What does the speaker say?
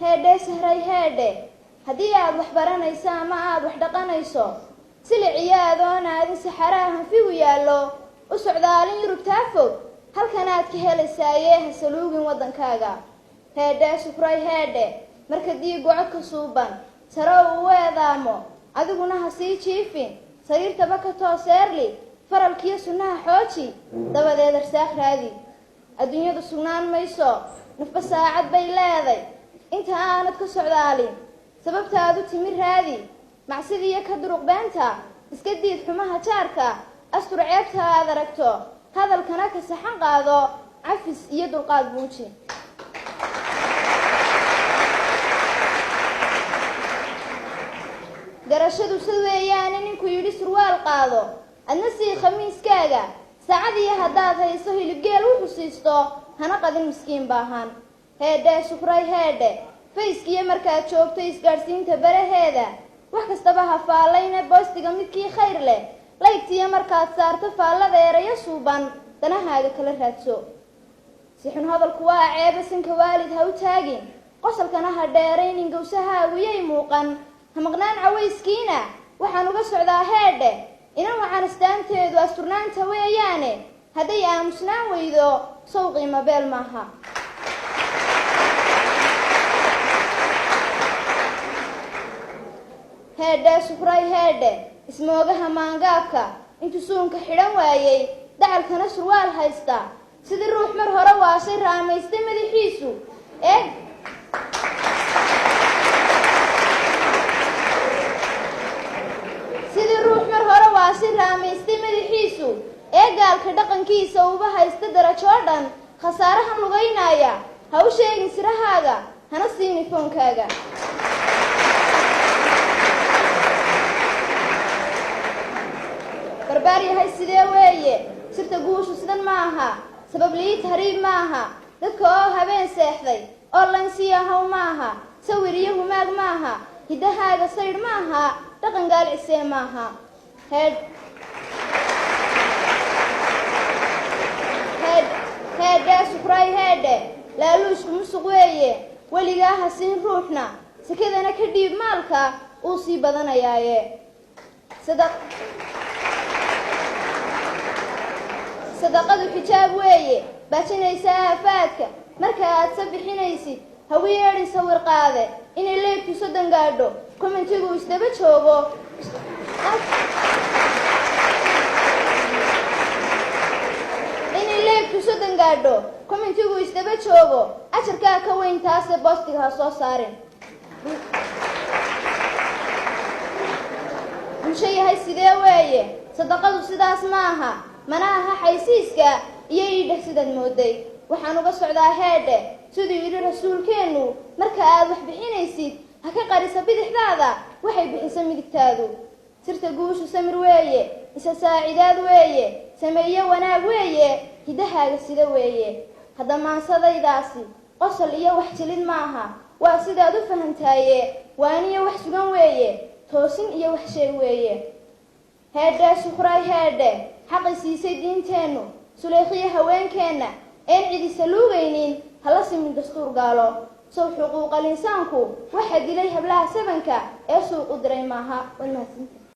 heedhe sahray heedhe haddii aad wax baranayso ama aad wax dhaqanayso siliciyo adoon aadin saxaraha hanfigu yaallo u socdaalin yurubtaa fog halkan aad ka helaysaaye ha saluugin waddankaaga heedhe sukray heedhe marka diigu codka suuban sare uu eedaamo adiguna ha sii jiifin sariirtaba ka tooseerli faralkiyo sunnaha xooji dabadeed arsaaq raadi adduunyadu sugnaan mayso nafba saacad bay leeday inta aanad ka socdaalin sababtaad u timi raadi macsidiiyo ka duruq beenta iska diid xumaha jaarka astur ceebta aad aragto hadalkana ka saxan qaado cafis iyo dulqaad buuji garashadu sid weeyaane ninku yidhi surwaal qaado adna sii khamiiskaaga saacadiyo haddaad hayso hilibgeel u xusiisto hana qadin miskiin baahan heedhe shukray heedhe fayskiyo markaad joogto isgaadhsiinta baraheeda wax kastaba ha faallayne boostiga midkii khayr leh laygtiyo markaad saarto faallada erayo suuban danahaaga kala raadso si xun hadalku waa ceeba sanka waalid ha u taagin qosalkana ha dheeraynin gawsahaagu yay muuqan ha maqnaan cawayskiina waxaan uga socdaa heedhe inan wacan astaanteedu asturnaanta weeyaane hadday aamusnaan weydo sow qiimo beel maaha heedhe shukray heedhe ismoogaha maangaabka intuu suunka xidhan waayey dacalkana surwaal haysta sidii ruux mar hore waashay raamaystay madaxiisu ee gaalka dhaqankiisa uba haysta darajoo dhan khasaarahan lugaynaya ha u sheegin sirahaaga hana siini foonkaaga barbaar yahay sidee weeye sirta guushu sidan ma aha sabab lii tahriib ma aha dadka oo habeen seexday oo lansiyahow ma aha sawir iyo humaag ma aha hiddahaaga saydh ma aha dhaqan gaalcisee ma aha heedhe shukray heedhe laaluushku musuq weeye weligaa ha siin ruuxna sakadana ka dhiib maalka uu sii badanayaaye sadaqadu xijaab weeye baajinaysa aafaadka marka aad sabixinaysid hawi yeedhin sawir qaade inay leebtu soddon gaadho commentigu isdaba joogo ajarkaa ka weyn taase boostiga ha soo saarin bulsho yahay sidee weeye sadaqadu sidaas ma aha mana aha xaysiiska iyo iidheh sidaad mooday waxaan uga socdaa heedhe siduu yidhi rasuulkeennu marka aad wax bixinaysid ha ka qarisa bidixdaada waxay bixisa midigtaadu sirta guushu samir weeye isa saacidaad weeye sameeye wanaag weeye hiddahaaga sida weeye hadda maansadaydaasi qosol iyo wax jilid maaha waa sidaad u fahantaaye waaniyo wax sugan weeye toosin iyo wax sheeg weeye heedhe shukray heedhe xaqi siisay diinteennu suleekhiyo haweenkeenna een cidi saluugaynin hala simin dastuur gaalo sow xuquuqal insaanku waxa dilay hablaha sabanka ee suuq u diray maaha walmahadsanti